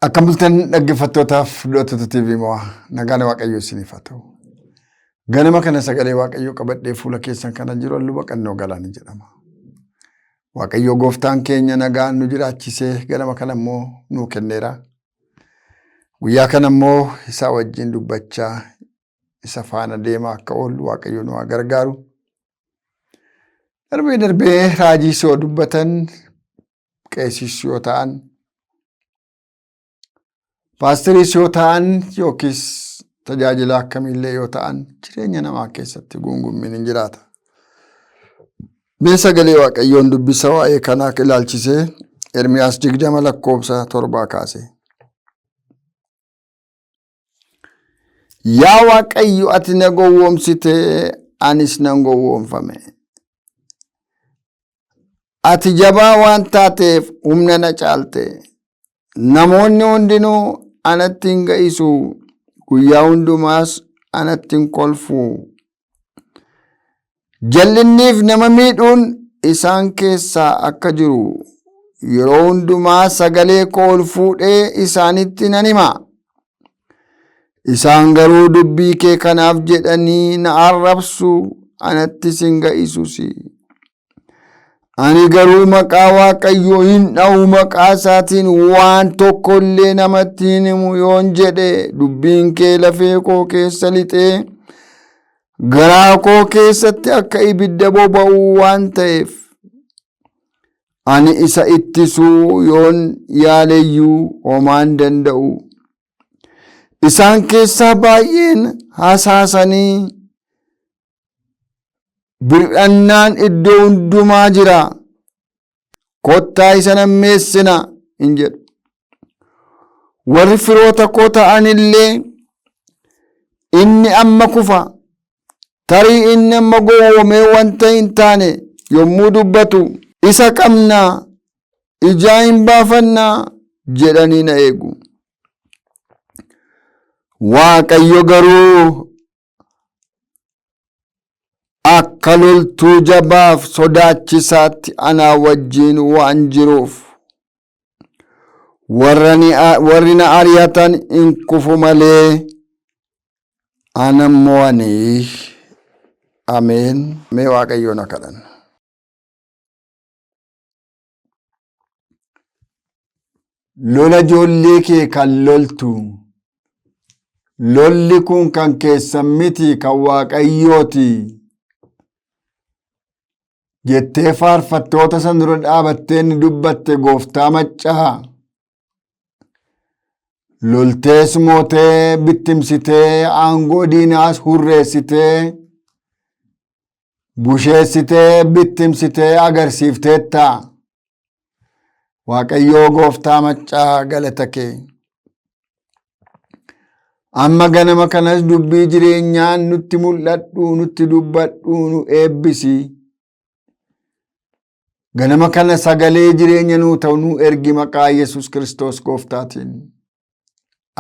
Akka bultan dhaggeeffattootaaf filootota TV mo'a nagaan Waaqayyoo isiniif haa ta'u. Ganama kana sagalee Waaqayyoo qabadhee fuula keessan kana jiru luba Qannoo Galaanii jedhama. Waaqayyoo gooftaan keenya nagaan nu jiraachisee ganama kana immoo nuu kenneera. Guyyaa kana immoo isaa wajjin dubbachaa isa faana deemaa akka oollu Waaqayyoo nu haa gargaaru. Darbee raajii soo dubbatan qeesis yoo ta'an paasteris yoo ta'an yookiis tajaajila akkamiillee yoo ta'an jireenya namaa keessatti guungummiin hin jiraata. Mee sagalee Waaqayyoon dubbisa waa'ee kanaa ilaalchisee Ermiyaas 20:7 kaase. Yaa Waaqayyo ati na gowwoomsitee anis nan gowwoomfame. Ati jabaa waan taateef humna na caalte. Namoonni hundinuu anatti hin ga'isu, guyyaa hundumaas anatti hin kolfu. Jal'inniif nama miidhuun isaan keessaa akka jiru yeroo hundumaa sagalee koo ol fuudhee isaanitti nan hima. Isaan garuu dubbii kee kanaaf jedhanii na arrabsu, anattis hin ga'isusi. Ani garuu maqaa Waaqayyoo hin dha'u, maqaa isaatiin waan tokko illee namatti hin himu yoon jedhe dubbiin kee lafee koo keessa lixee garaa koo keessatti akka ibidda boba'u waan ta'eef ani isa ittisuu yoon yaaleyyuu homaan danda'u. Isaan keessaa baay'een hasaasanii bir'annaan iddoo hundumaa jira. Kottaa isa nammeessina hin jedhu. Warri firoota koo ta'an illee inni amma kufa, tarii inni amma gowwoomee wanta hin taane yommuu dubbatu isa qabnaa, ijaa hin baafannaa jedhanii na eegu. Waaqayyo garuu akka loltuu jabaaf sodaachisaatti anaa wajjin waan jiruuf warri na ari'atan hin kufu malee ana mo'anii. Ameen. Mee Waaqayyoon haa kadhannu. Lola ijoollee kee kan loltu, lolli kun kan keessan miti kan Waaqayyooti jettee faarfattoota san dura dhaabattee ni dubbatte gooftaa maccaa. Loltees mootee bittimsitee aangoo diinaas hurreessitee busheessitee bittimsitee agarsiifteetta. Waaqayyoo gooftaa maccaa galata kee. Amma ganama kanas dubbii jireenyaan nutti mul'adhu, nutti dubbadhu, nu eebbisi. Ganama kana sagalee jireenya nuu ta'u nu ergi maqaa Yesus Kiristoos gooftaatiin.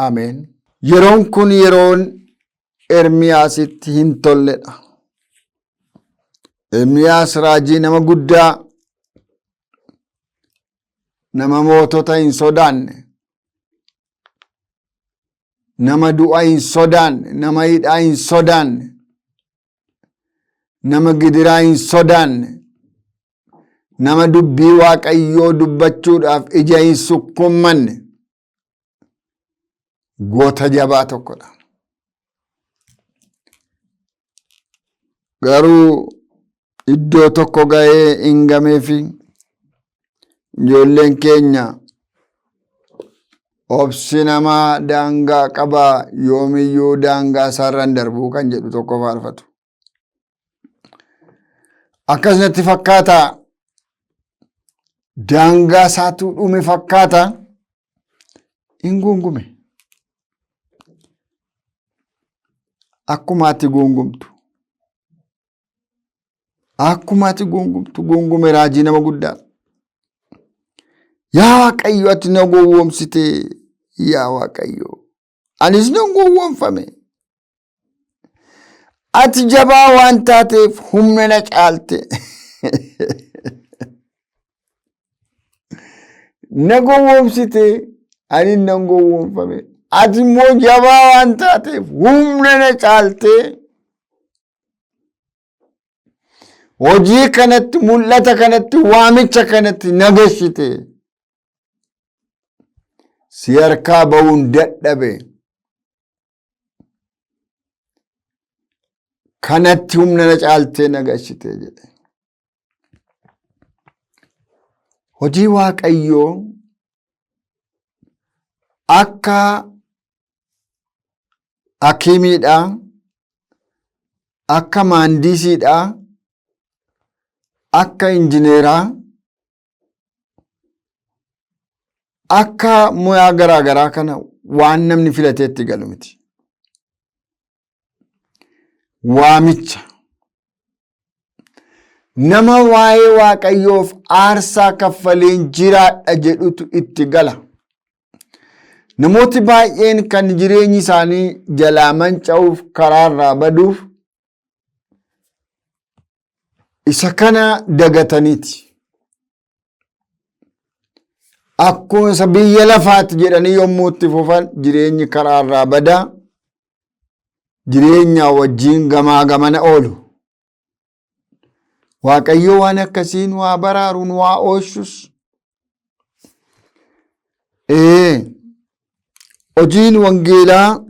Ameen. Yeroon kun yeroon Ermiyaasitti hin tolledha. Ermiyaas raajii nama guddaa, nama mootota hin sodaanne, nama du'a hin sodaanne, nama hidhaa hin sodaanne, nama gidiraa hin sodaanne, nama dubbii Waaqayyoo dubbachuudhaaf ija hin sukkummanne goota jabaa tokkodha. Garuu iddoo tokko ga'ee hin gameefi ijoolleen keenya obsi namaa daangaa qabaa, yoomiyyuu daangaa isaarraan darbuu kan jedhu tokko faarfatu. Akkasumatti fakkaata. Daangaa isaatu dhume fakkaata, hin guungume. Akkuma ati guungumtu, akkuma ati guungumtu guungume raajii nama guddaa. Yaa Waaqayyo ati na gowwoomsite, yaa Waaqayyo anis nan gowwoomfame. Ati jabaa waan taateef humna na caalte. Na gowwoomsite ani nan gowwoomfame. Ati immoo jabaa waan taateef humna na caaltee hojii kanatti, mul'ata kanatti, waamicha kanatti na gashite. Si harkaa ba'uun dadhabe. Kanatti humna na caaltee na gashite jedhe. Hojii Waaqayyoo akka hakiimiidha, akka maandisiidha, akka injineeraa, akka moyaa garaa garaa kana waan namni filateetti galu miti. Waamicha nama waa'ee Waaqayyoof aarsaa kaffaleen jiraadha jedhutu itti gala. Namooti baay'een kan jireenyi isaanii jalaa manca'uuf, karaarraa baduuf isa kana dagataniiti. Akkuma isa biyya lafaatti jedhanii yommuu itti fufan jireenyi karaarraa badaa, jireenya wajjin gamaa gamana oolu. Waaqayyo waan akkasiin waa baraaruun waa oolchus. Hojiin wangeelaa,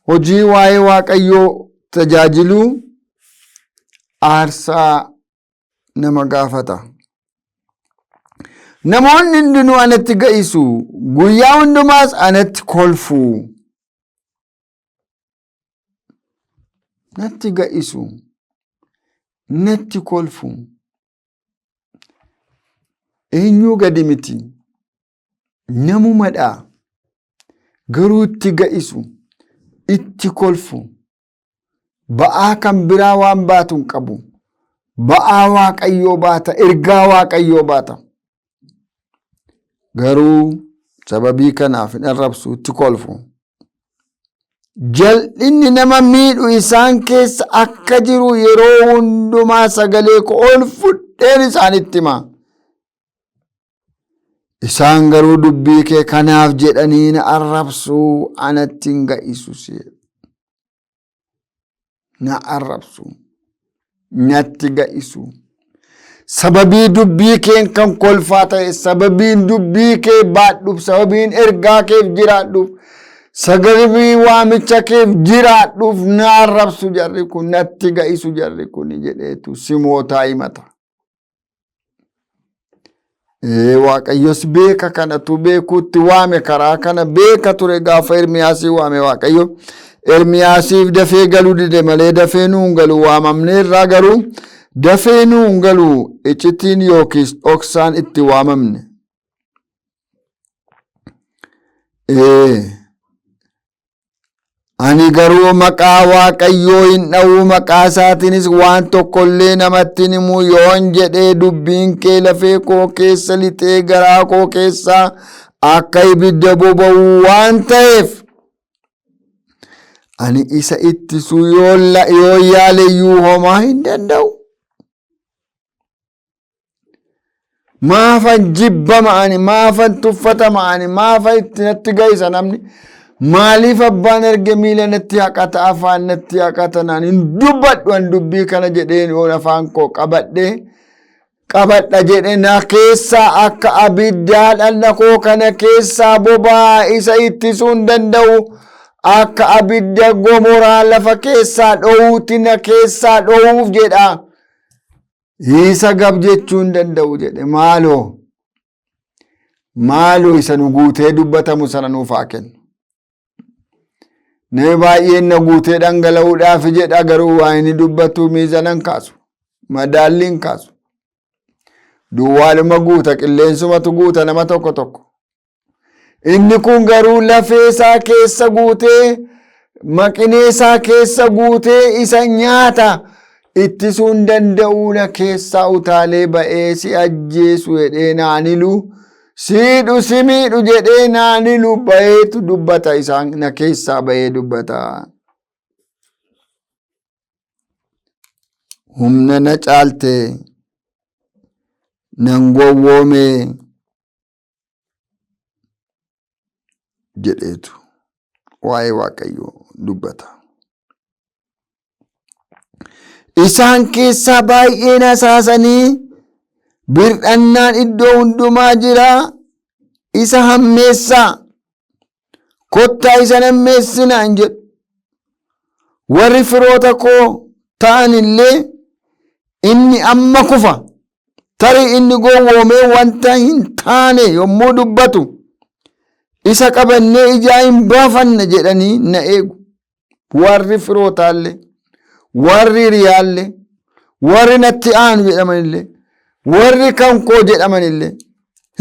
hojii waa'ee Waaqayyoo tajaajiluu aarsaa nama gaafata. Namoonni hundinuu anatti ga'isu, guyyaa hundumaas anatti kolfu. Natti ga'isu, natti kolfu. Eenyuu gadi miti, namumadha. Garuu itti ga'isu, itti kolfu. Ba'aa kan biraa waan baatu hin qabu. Ba'aa Waaqayyoo baata, ergaa Waaqayyoo baata. Garuu sababii kanaaf hin arrabsu, itti kolfu. Jal'inni nama miidhu isaan keessa akka jiru yeroo hundumaa sagalee koo ol fudheen isaanitti hima. Isaan garuu dubbii kee kanaaf jedhanii na arrabsu, anatti hin ga'isu. Na arrabsu, natti ga'isu. Sababii dubbii keen kan kolfaa ta'e, sababiin dubbii kee baadhuuf, sababiin ergaa keef jiraadhuuf, sababii waamicha keef jiraadhuuf na arrabsu jarri kun, natti ga'isu jarri kun jedheetu simootaa himata. Waaqayyos beeka kanatu beekuutti waame, karaa kana beeka ture gaafa Ermiyaasii waame Waaqayyo. Ermiyaasiif dafee galuu dide malee dafee nuun galu waamamne irraa garuu dafee nuun galu iccitiin yookiis dhoksaan itti waamamne. Ani garuu maqaa Waaqayyoo hin dha'u, maqaa isaatiinis waan tokkollee namatti hin himu yoon jedhee dubbiin kee lafee koo keessa lixee garaa koo keessaa akka ibidda boba'u waan ta'eef ani isa ittisuu yoo yaaleyyuu homaa hin danda'u. Maafan jibbama ani, maafan tuffatama ani, maafan itti natti ga'isa namni. Maaliif abbaan erge miila natti haqata, afaan natti haqata, naan hin dubbadhu an dubbii kana jedheen yoon afaan koo qabadha jedhe na keessaa akka abiddaa dhalna koo kana keessaa bobaa isa ittisuu hin danda'u. Akka abidda gomoraa lafa keessaa dhoowuutti na keessaa dhoowuuf jedha. Isa gab jechuu hin danda'u jedhe. Maaloo isa nu guutee dubbatamu sana nuuf haa kennu. Nama baay'een na guutee dhangala'uudhaaf jedha, garuu waan inni dubbatu miizanan kaasu, madaalliin kaasu. Duwwaadhuma guuta, qilleensumatu guuta nama tokko tokko. Inni kun garuu lafee isaa keessa guutee, maqinee isaa keessa guutee isa nyaata. Ittisuu hin danda'u na keessaa utaalee ba'ee si ajjeesu jedhee naanilu, siidhu si miidhu jedhee naanilu ba'eetu dubbata, isaan na keessaa ba'ee dubbata. Humna na caalte, nan gowwoome. jedheetu waa'ee Waaqayyoo dubbata. Isaan keessaa baay'een hasaasanii birdhannaan iddoo hundumaa jira, isa hammeessaa, kottaa isa hammeessinaa hin jedhu. Warri firoota koo ta'an illee inni amma kufa, tarii inni gowwoomee wanta hin taane yommuu dubbatu isa qabannee ijaa hin baafanna jedhanii na eegu. Warri firootaallee, warri hiriyaallee, warri natti aanu jedhamanillee, warri kan koo jedhamanillee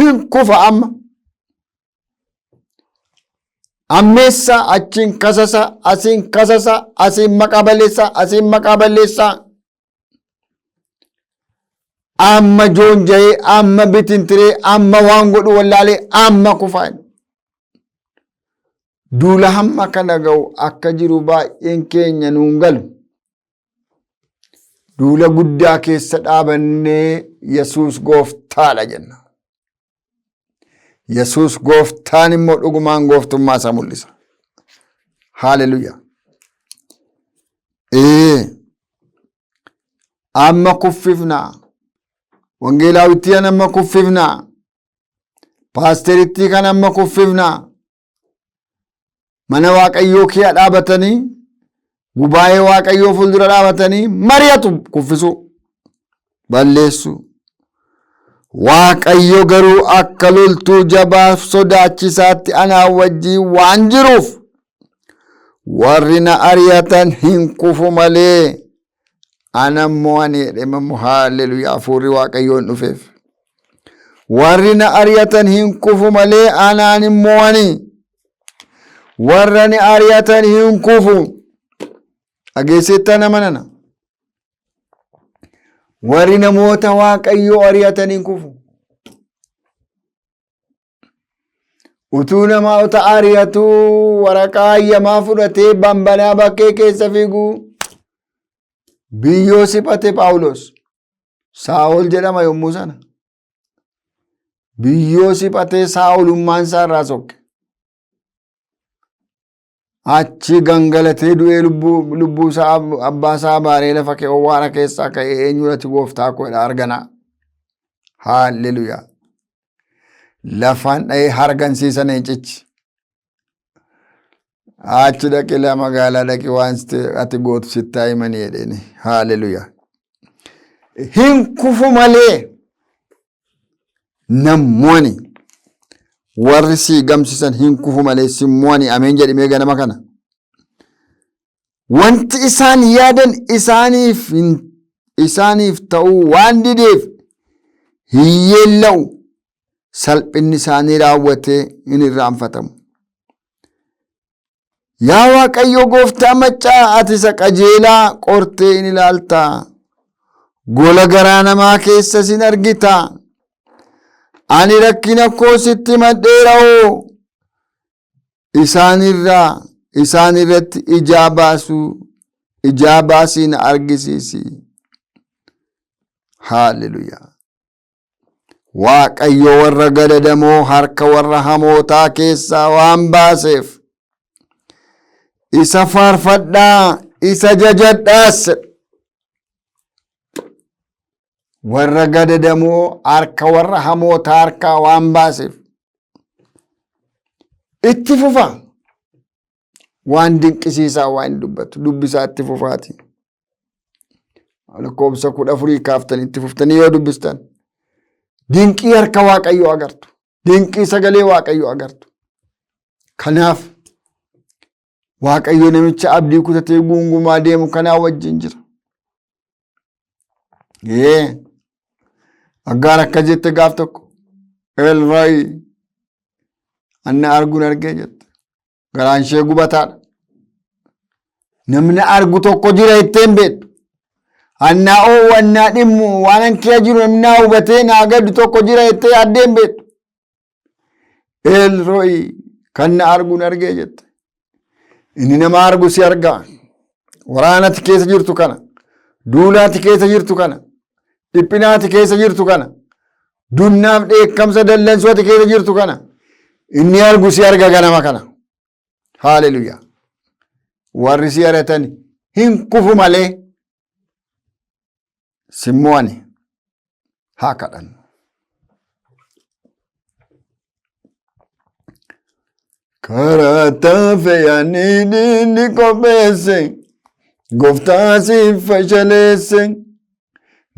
hin kufa amma. Ammeessa achiin kasasa, asiin kasasa, asiin maqaa balleessaa, asiin maqaa balleessaa. Amma joonja'ee, amma bitintiree, amma waan godhu wallaalee, amma kufaa. Duula hamma kana ga'u akka jiru baay'een keenya nuun galu. Duula guddaa keessa dhaabannee Yesuus gooftaadha jenna. Yesuus gooftaan immoo dhugumaan gooftummaa isaa mul'isa. Haaleluyyaa. Amma kuffifnaa. Wangeelaawittii kan amma kuffifnaa. Paasterittii kan amma kuffifnaa. Mana Waaqayyoo kee dhaabatanii, gubaa'ee Waaqayyoo fuuldura dhaabatanii mari'atu kuffisu, balleessu. Waaqayyo garuu akka loltuu jabaa sodaachisaatti anaa wajjin waan jiruuf warri na ari'atan hin kufu malee ana immoo ani jedhemamu. Haaleluyyaa. Hafuurri Waaqayyoon dhufeef. Warri na ari'atan hin kufu malee anaan immoo ani. Warra ni ari'atan hin kufu. Dhageesseettaa nama nana. Warri namoota Waaqayyoo ari'atan hin kufu. Utuu namoota ari'atuu waraqaa hayyamaa fudhatee bambalaa bakkee keessa fiigu biyyoo siphate Phaawulos. Saa'ol jedhama yommuu sana. Biyyoo siphatee Saa'olummaan isaa irraa sokke. Achi gangalatee du'ee lubbuu isaa abbaa isaa baaree lafa owwaara keessaa ka'ee eenyuudhati gooftaa koodha arganaa. Haaleluyyaa. Lafaan dha'ee hargansiisan eencichi. Achi dhaqee la magaalaa dhaqee waan ati gootu sittaa himanii jedheni. Haaleluyyaa. Hin kufu malee namoonni warri si gamsisan hin kufu malee simmooni. Ameen jedhimee ganama kana. Wanti isaan yaadan isaaniif ta'uu waan dideef hin yeella'u. Salphinni isaanii raawwatee hin irraanfatamu. Yaa Waaqayyo gooftaa maccaa, ati isa qajeelaa qortee in ilaaltaa. Gola garaa namaa keessa sin argitaa. Ani rakkina koo sitti madheera'oo. Isaan irratti ijaa baasii na argisiisi. Haaleluyyaa. Waaqayyo warra gadadamoo harka warra hamootaa keessaa waan baaseef isa faarfadhaa, isa jajadhaas. Warra gadadamoo harka warra hamootaa harkaa waan baaseef itti fufa. Waan dinqisiisaa waan dubbatu dubbisaa itti fufaati. Lakkoobsa 14 kaaftanii itti fuftanii yoo dubbistan dinqii harka Waaqayyoo agartu. Dinqii sagalee Waaqayyoo agartu. Kanaaf Waaqayyo namicha abdii kutatee guungumaa deemu kanaa wajjin jira. Aggaar akka jette gaaf tokko Elrooy anna arguun argee jette. Garaan ishee gubataadha. Namni argu tokko jira ittiin beektu. Annaa oowwannaa dhimmu waan ankee jiru namni hubatee naa gaddu tokko jira itti yaaddeen beektu. Elrooy kan na arguun argee jette. Inni nama argu si argaa. Waraanati keessa jirtu kana. Duulaati keessa jirtu kana. Dhiphinaati keessa jirtu kana. Dunnaaf dheekkamsa dallansooti keessa jirtu kana. inni argu si arga ganama kana. Haaleluyyaa. Warri si aratan hin kufu malee simmo'ani haa kadhannu. Karaa taafeeyanii diinni qopheesse gooftaa siif fashaleesse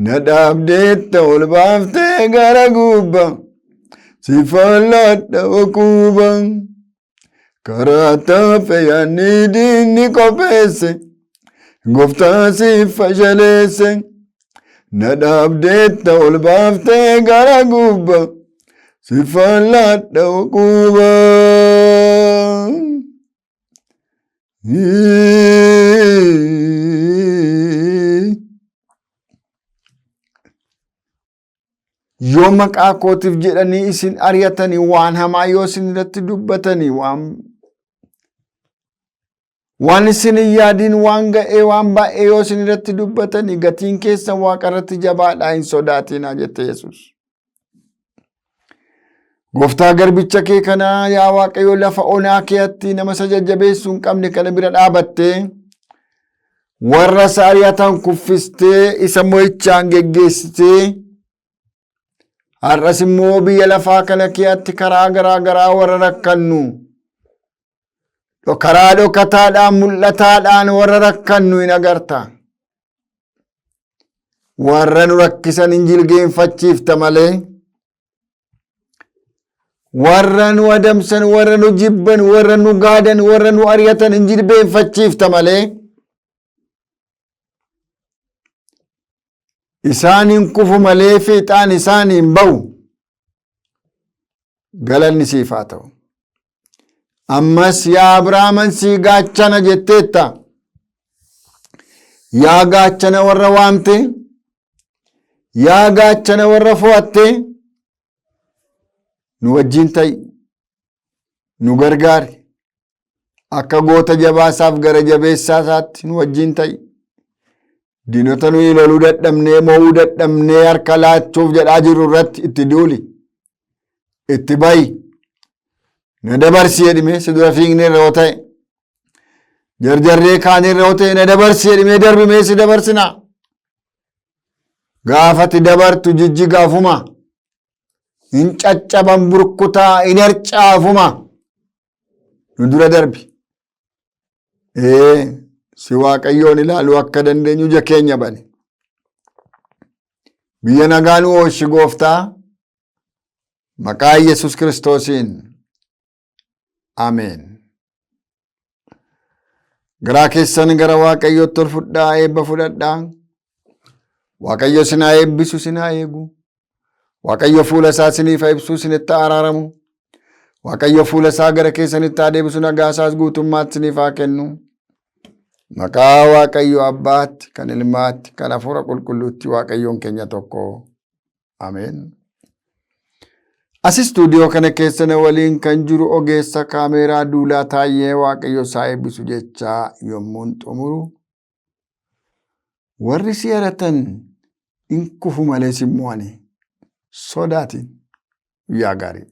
na dhaabdeetta ol baaftee gara gubbaa si falladha okuuba. Karaa taafeeyanii diinni qopheesse gooftaa siif fashaleesse na dhaabdeetta ol baaftee gara gubbaa si falladha okuuba. Yoo maqaa kootiif jedhanii isin ari'atanii waan hamaa yoo isin irratti dubbatanii waan isin hin yaadin waan ga'ee waan baay'ee yoo isin irratti dubbatanii gatiin keessan Waaqa irratti jabaadhaa hin sodaatinaa jette Yesuus. Gooftaa garbicha kee kanaa yaa Waaqayyo lafa onaa keetti nama isa jajjabeessuu hin qabne kana bira dhaabattee warra isa ari'atan kuffistee isa mo'ichaan geggeessitee har'as immoo biyya lafaa kana keetti karaa garaa garaa warra rakkannu karaa dhokataadhaan mul'ataadhaan warra rakkannu hin agarta. Warra nu rakkisan hin jilgeenfachiifta malee warra nu adamsan warra nu jibban warra nu gaadan warra nu ari'atan hin jilbeenfachiifta malee isaan hin kufu malee fiixaan isaan hin ba'u. Galanni siif haa ta'u. Ammas yaa Abrahaaman sii gaachana jetteetta. Yaa gaachana warra waamte, yaa gaachana warra fo'atte nu wajjin ta'i, nu gargaari. Akka goota jabaasaaf gara jabeessaa isaatti nu wajjin ta'i. Diinota nuyi loluu dadhabnee mo'uu dadhabnee harka laachuuf jedhaa jirru irratti itti duuli. Itti ba'i. Na dabarsi jedhimee si dura fiigne irra yoo ta'e. Jarjarree kaanii irra yoo ta'e na dabarsi jedhimee darbimee si dabarsina. Gaafati dabartu jijjigaafuma. Hin caccaban burkutaa hin harcaafuma. Nu dura darbi. Si Waaqayyoon ilaaluu akka dandeenyu ija keenya bane. Biyya nagaa nu oolchi Gooftaa. Maqaa Yesuus Kiristoosiin. Ameen. Garaa keessan gara Waaqayyootti ol fudhaa eebba fudhadhaa. Waaqayyo isin haa eebbisu isin haa eegu. Waaqayyo fuula isaa isiniif haa ibsu isinitti haa araaramu. Waaqayyo fuula isaa gara keessanitti haa deebisu nagaa isaas guutummaatti isiniif haa kennu. Maqaa Waaqayyo Abbaatti kan Ilmaatti kan Hafuura Qulqulluutti Waaqayyoon keenya tokko. Ameen. As istuudiyoo kana keessa na waliin kan jiru ogeessa kaameeraa Duulaa Taayyee Waaqayyo isaa eebbisu jechaa yommuun xumuru. Warri si aratan hin kufu malee si mo'ani sodaatin guyyaa gaarii.